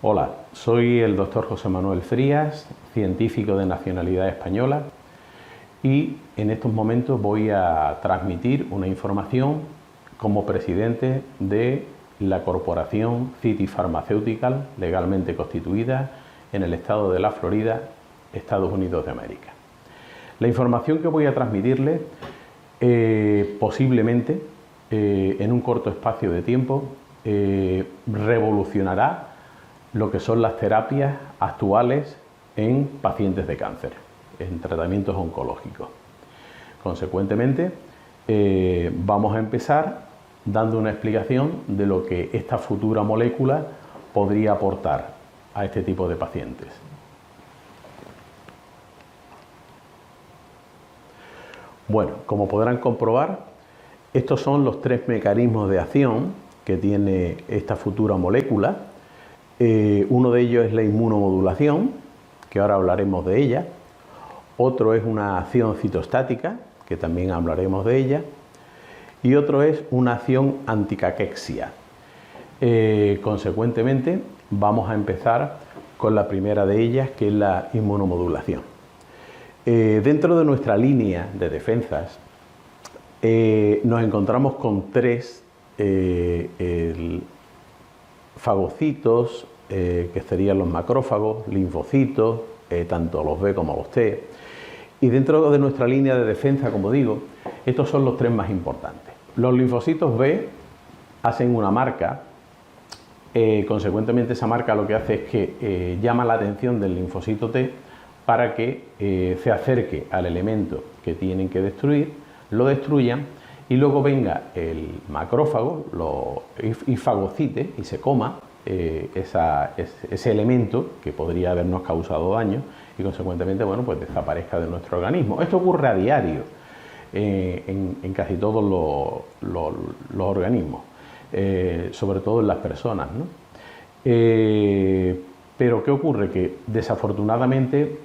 Hola, soy el doctor José Manuel Frías, científico de nacionalidad española, y en estos momentos voy a transmitir una información como presidente de la corporación City Pharmaceutical, legalmente constituida en el estado de la Florida, Estados Unidos de América. La información que voy a transmitirle posiblemente en un corto espacio de tiempo revolucionará lo que son las terapias actuales en pacientes de cáncer, en tratamientos oncológicos. Consecuentemente, vamos a empezar dando una explicación de lo que esta futura molécula podría aportar a este tipo de pacientes. Bueno, como podrán comprobar, estos son los tres mecanismos de acción que tiene esta futura molécula. Uno de ellos es la inmunomodulación, que ahora hablaremos de ella. Otro es una acción citostática, que también hablaremos de ella. Y otro es una acción anticaquexia. Consecuentemente, vamos a empezar con la primera de ellas, que es la inmunomodulación. Dentro de nuestra línea de defensas, nos encontramos con tres fagocitos, que serían los macrófagos, linfocitos, tanto los B como los T. Y dentro de nuestra línea de defensa, como digo, estos son los tres más importantes. Los linfocitos B hacen una marca, consecuentemente esa marca lo que hace es que llama la atención del linfocito T para que se acerque al elemento que tienen que destruir, lo destruyan y luego venga el macrófago y fagocite y se coma ese elemento que podría habernos causado daño y consecuentemente, bueno, pues desaparezca de nuestro organismo. Esto ocurre a diario en casi todos los organismos, sobre todo en las personas, ¿no? Pero ¿qué ocurre? Que desafortunadamente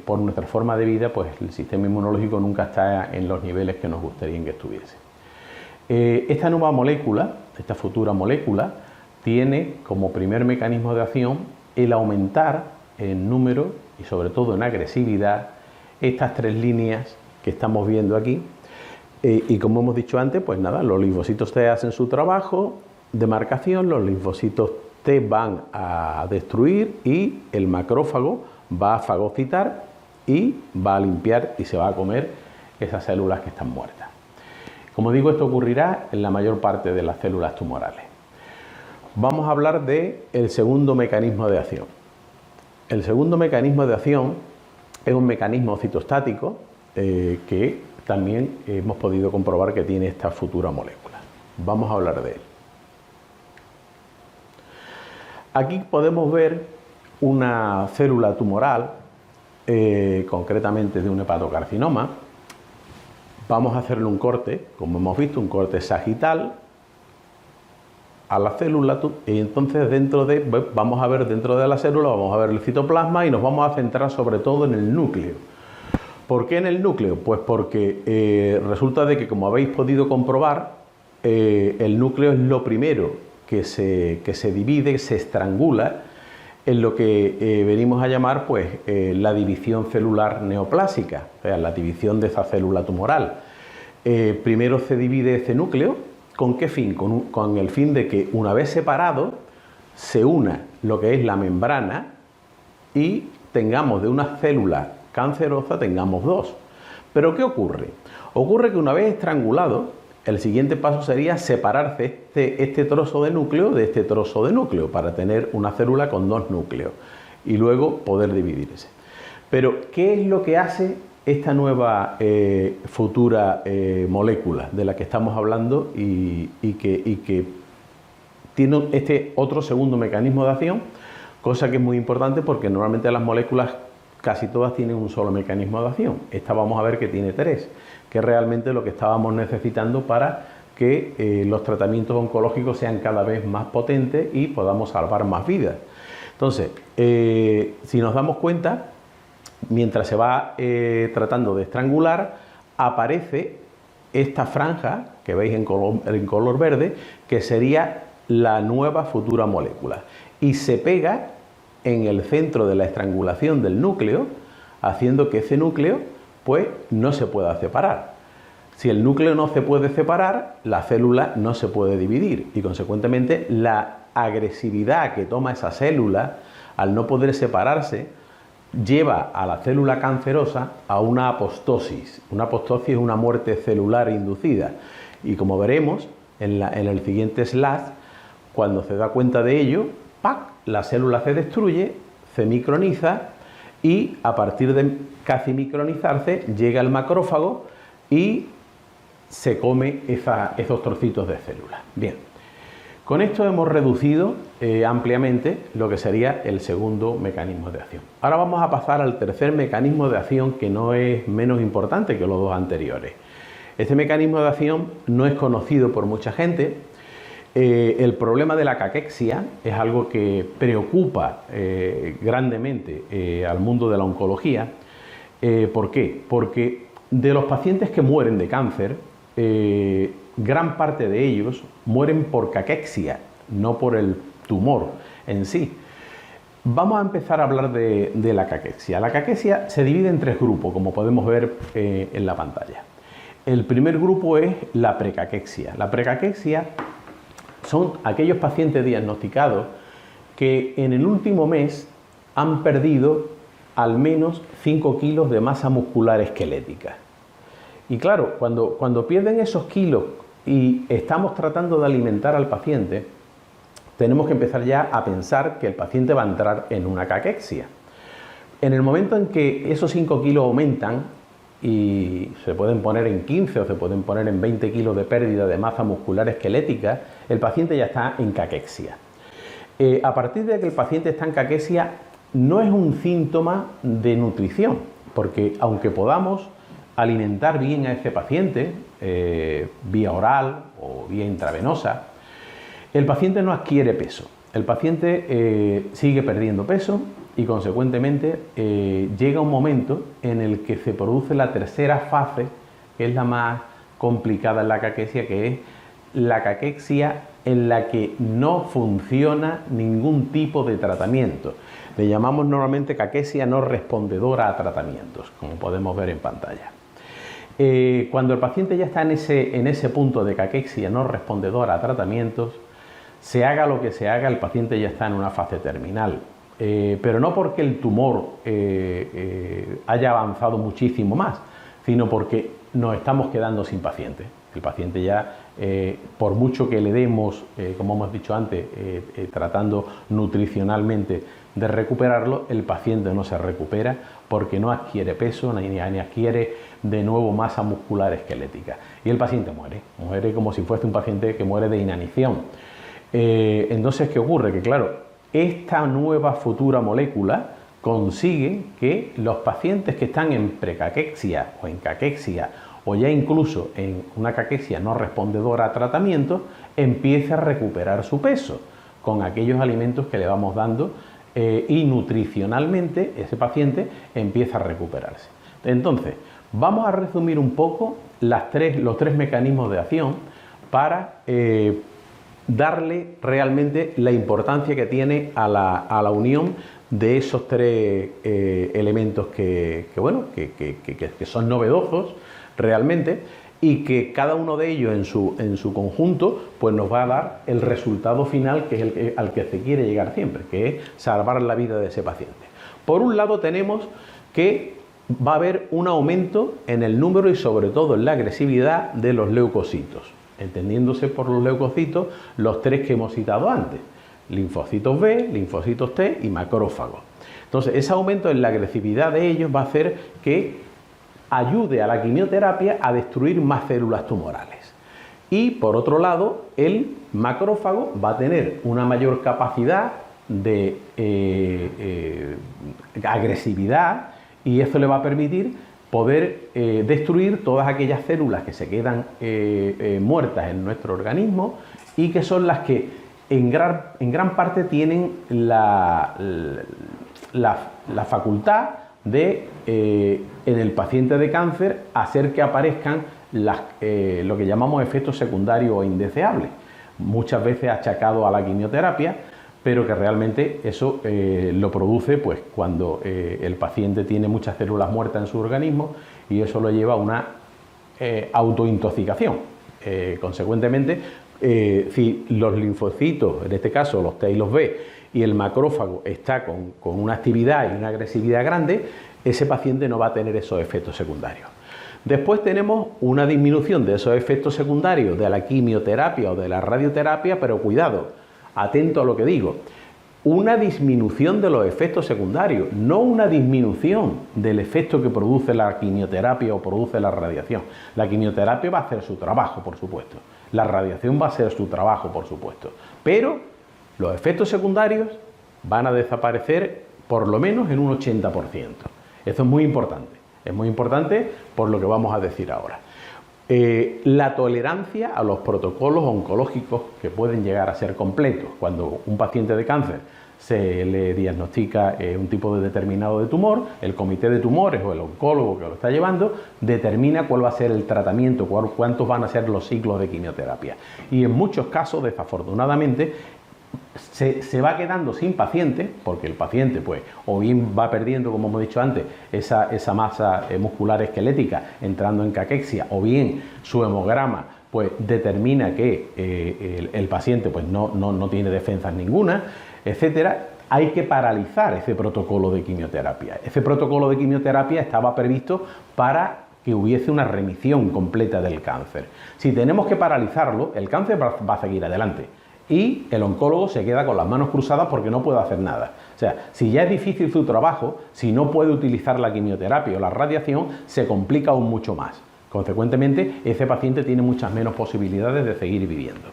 por nuestra forma de vida, pues el sistema inmunológico nunca está en los niveles que nos gustaría que estuviese. Esta nueva molécula, esta futura molécula, tiene como primer mecanismo de acción el aumentar en número y sobre todo en agresividad estas tres líneas que estamos viendo aquí. Y como hemos dicho antes, pues nada, los linfocitos T hacen su trabajo de marcación, los linfocitos T van a destruir y el macrófago va a fagocitar y va a limpiar y se va a comer esas células que están muertas. Como digo, esto ocurrirá en la mayor parte de las células tumorales. Vamos a hablar del segundo mecanismo de acción. El segundo mecanismo de acción es un mecanismo citostático que también hemos podido comprobar que tiene esta futura molécula. Vamos a hablar de él. Aquí podemos ver una célula tumoral, concretamente de un hepatocarcinoma. Vamos a hacerle un corte, como hemos visto, un corte sagital a la célula, y entonces vamos a ver dentro de la célula, vamos a ver el citoplasma y nos vamos a centrar sobre todo en el núcleo. ¿Por qué en el núcleo? Pues porque resulta de que, como habéis podido comprobar, el núcleo es lo primero que se divide, se estrangula en lo que venimos a llamar pues la división celular neoplásica, o sea, la división de esa célula tumoral. Primero se divide ese núcleo. ¿Con qué fin? Con el fin de que una vez separado se una lo que es la membrana y tengamos de una célula cancerosa, tengamos dos. ¿Pero qué ocurre? Ocurre que una vez estrangulado, el siguiente paso sería separarse este trozo de núcleo de este trozo de núcleo para tener una célula con dos núcleos y luego poder dividirse. Pero ¿qué es lo que hace esta nueva futura molécula de la que estamos hablando y que tiene este otro segundo mecanismo de acción? Cosa que es muy importante porque normalmente las moléculas casi todas tienen un solo mecanismo de acción. Esta vamos a ver que tiene tres, que es realmente lo que estábamos necesitando para que los tratamientos oncológicos sean cada vez más potentes y podamos salvar más vidas. Entonces, si nos damos cuenta, mientras se va tratando de estrangular, aparece esta franja que veis en color verde, que sería la nueva futura molécula y se pega en el centro de la estrangulación del núcleo, haciendo que ese núcleo pues no se pueda separar. Si el núcleo no se puede separar, la célula no se puede dividir y consecuentemente la agresividad que toma esa célula al no poder separarse lleva a la célula cancerosa a una apostosis. Una apostosis es una muerte celular inducida y como veremos en el siguiente slide, cuando se da cuenta de ello, ¡pac!, la célula se destruye, se microniza y a partir de casi micronizarse llega el macrófago y se come esos trocitos de célula. Bien, con esto hemos reducido ampliamente lo que sería el segundo mecanismo de acción. Ahora vamos a pasar al tercer mecanismo de acción, que no es menos importante que los dos anteriores. Este mecanismo de acción no es conocido por mucha gente. El problema de la caquexia es algo que preocupa grandemente al mundo de la oncología. ¿Por qué? Porque de los pacientes que mueren de cáncer, gran parte de ellos mueren por caquexia, no por el tumor en sí. Vamos a empezar a hablar de la caquexia. La caquexia se divide en tres grupos, como podemos ver en la pantalla. El primer grupo es la precaquexia. La precaquexia son aquellos pacientes diagnosticados que en el último mes han perdido al menos 5 kilos de masa muscular esquelética. Y claro, cuando pierden esos kilos y estamos tratando de alimentar al paciente, tenemos que empezar ya a pensar que el paciente va a entrar en una caquexia. En el momento en que esos 5 kilos aumentan y se pueden poner en 15 o se pueden poner en 20 kilos de pérdida de masa muscular esquelética, el paciente ya está en caquexia. A partir de que el paciente está en caquexia, no es un síntoma de nutrición, porque aunque podamos alimentar bien a ese paciente, vía oral o vía intravenosa, el paciente no adquiere peso. El paciente sigue perdiendo peso y consecuentemente llega un momento en el que se produce la tercera fase, que es la más complicada en la caquexia, que es la caquexia en la que no funciona ningún tipo de tratamiento. Le llamamos normalmente caquexia no respondedora a tratamientos, como podemos ver en pantalla. Cuando el paciente ya está en ese punto de caquexia no respondedora a tratamientos, se haga lo que se haga, el paciente ya está en una fase terminal. Pero no porque el tumor haya avanzado muchísimo más, sino porque nos estamos quedando sin paciente. El paciente ya, por mucho que le demos, como hemos dicho antes, tratando nutricionalmente de recuperarlo, el paciente no se recupera porque no adquiere peso ni adquiere de nuevo masa muscular esquelética. Y el paciente muere como si fuese un paciente que muere de inanición. Entonces, ¿qué ocurre? Que claro, esta nueva futura molécula consigue que los pacientes que están en precaquexia o en caquexia o ya incluso en una caquexia no respondedora a tratamiento, empiece a recuperar su peso con aquellos alimentos que le vamos dando y nutricionalmente ese paciente empieza a recuperarse. Entonces, vamos a resumir un poco los tres mecanismos de acción para darle realmente la importancia que tiene a la unión de esos tres elementos que son novedosos realmente y que cada uno de ellos en su conjunto pues nos va a dar el resultado final que es al que se quiere llegar siempre, que es salvar la vida de ese paciente. Por un lado tenemos que va a haber un aumento en el número y sobre todo en la agresividad de los leucocitos, entendiéndose por los leucocitos los tres que hemos citado antes: linfocitos B, linfocitos T y macrófagos. Entonces, ese aumento en la agresividad de ellos va a hacer que ayude a la quimioterapia a destruir más células tumorales. Y por otro lado, el macrófago va a tener una mayor capacidad de agresividad y eso le va a permitir poder destruir todas aquellas células que se quedan muertas en nuestro organismo y que son las que en gran parte tienen la facultad de, en el paciente de cáncer, hacer que aparezcan lo que llamamos efectos secundarios o indeseables. muchas veces achacado a la quimioterapia, pero que realmente eso lo produce pues cuando el paciente tiene muchas células muertas en su organismo y eso lo lleva a una autointoxicación. Consecuentemente, si los linfocitos, en este caso los T y los B, y el macrófago está con una actividad y una agresividad grande, ese paciente no va a tener esos efectos secundarios. Después tenemos una disminución de esos efectos secundarios de la quimioterapia o de la radioterapia, pero cuidado, atento a lo que digo, una disminución de los efectos secundarios, no una disminución del efecto que produce la quimioterapia o produce la radiación. La quimioterapia va a hacer su trabajo, por supuesto, la radiación va a hacer su trabajo, por supuesto, pero los efectos secundarios van a desaparecer por lo menos en un 80%. Esto es muy importante por lo que vamos a decir ahora. La tolerancia a los protocolos oncológicos que pueden llegar a ser completos. Cuando un paciente de cáncer se le diagnostica un tipo determinado de tumor, el comité de tumores o el oncólogo que lo está llevando determina cuál va a ser el tratamiento, cuántos van a ser los ciclos de quimioterapia. Y en muchos casos, desafortunadamente, se va quedando sin pacientes, porque el paciente pues o bien va perdiendo, como hemos dicho antes, esa masa muscular esquelética, entrando en caquexia, o bien su hemograma pues determina que el paciente pues no tiene defensas ninguna, etcétera. Hay que paralizar ese protocolo de quimioterapia. Ese protocolo de quimioterapia estaba previsto para que hubiese una remisión completa del cáncer. Si tenemos que paralizarlo, el cáncer va a seguir adelante. Y el oncólogo se queda con las manos cruzadas porque no puede hacer nada. O sea, si ya es difícil su trabajo, si no puede utilizar la quimioterapia o la radiación, se complica aún mucho más. Consecuentemente, ese paciente tiene muchas menos posibilidades de seguir viviendo.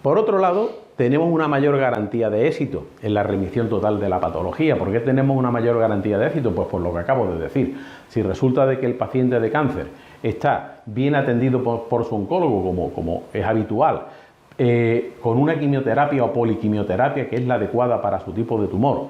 Por otro lado, tenemos una mayor garantía de éxito en la remisión total de la patología. ¿Por qué tenemos una mayor garantía de éxito? Pues por lo que acabo de decir. Si resulta de que el paciente de cáncer está bien atendido por su oncólogo, como es habitual, con una quimioterapia o poliquimioterapia que es la adecuada para su tipo de tumor,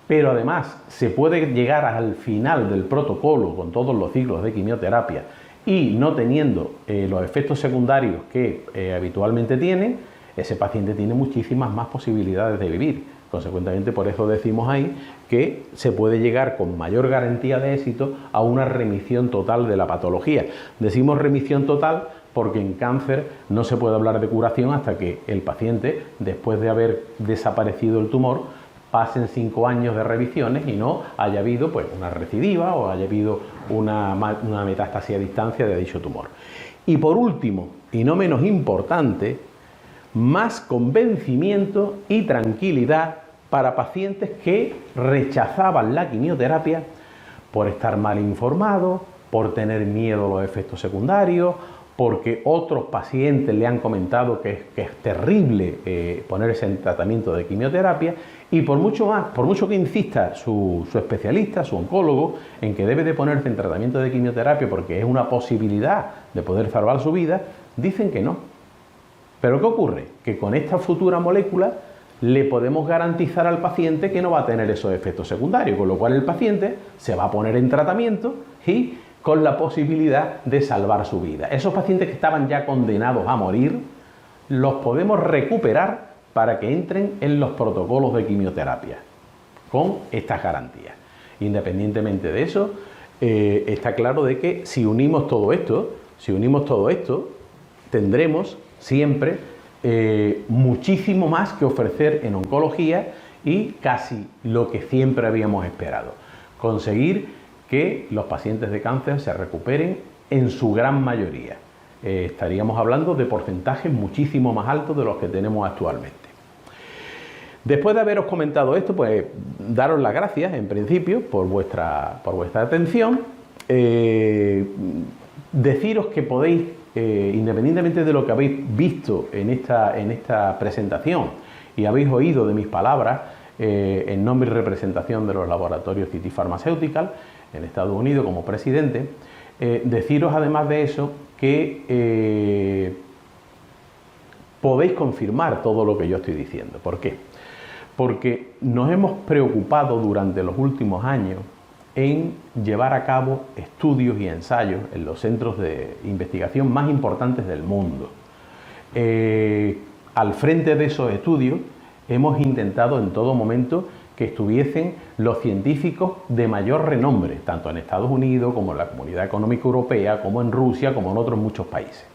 pero además se puede llegar al final del protocolo con todos los ciclos de quimioterapia y no teniendo los efectos secundarios que habitualmente tiene, ese paciente tiene muchísimas más posibilidades de vivir. Consecuentemente, por eso decimos ahí que se puede llegar con mayor garantía de éxito a una remisión total de la patología. Decimos remisión total porque en cáncer no se puede hablar de curación hasta que el paciente, después de haber desaparecido el tumor, pasen 5 años de revisiones y no haya habido pues, una recidiva o haya habido una metástasis a distancia de dicho tumor. Y por último, y no menos importante, más convencimiento y tranquilidad para pacientes que rechazaban la quimioterapia por estar mal informados, por tener miedo a los efectos secundarios, porque otros pacientes le han comentado que es terrible ponerse en tratamiento de quimioterapia y por mucho que insista su especialista, su oncólogo, en que debe de ponerse en tratamiento de quimioterapia porque es una posibilidad de poder salvar su vida, dicen que no. ¿Pero qué ocurre? Que con esta futura molécula le podemos garantizar al paciente que no va a tener esos efectos secundarios, con lo cual el paciente se va a poner en tratamiento y con la posibilidad de salvar su vida. Esos pacientes que estaban ya condenados a morir, los podemos recuperar para que entren en los protocolos de quimioterapia, con estas garantías. Independientemente de eso, está claro de que si unimos todo esto, tendremos siempre muchísimo más que ofrecer en oncología y casi lo que siempre habíamos esperado. Conseguir que los pacientes de cáncer se recuperen en su gran mayoría. Estaríamos hablando de porcentajes muchísimo más altos de los que tenemos actualmente. Después de haberos comentado esto, pues daros las gracias en principio por vuestra atención. Deciros que podéis, independientemente de lo que habéis visto en esta presentación y habéis oído de mis palabras, en nombre y representación de los laboratorios City Pharmaceutical en Estados Unidos como presidente, deciros además de eso que podéis confirmar todo lo que yo estoy diciendo. ¿Por qué? Porque nos hemos preocupado durante los últimos años en llevar a cabo estudios y ensayos en los centros de investigación más importantes del mundo. al frente de esos estudios hemos intentado en todo momento que estuviesen los científicos de mayor renombre, tanto en Estados Unidos como en la Comunidad Económica Europea, como en Rusia, como en otros muchos países.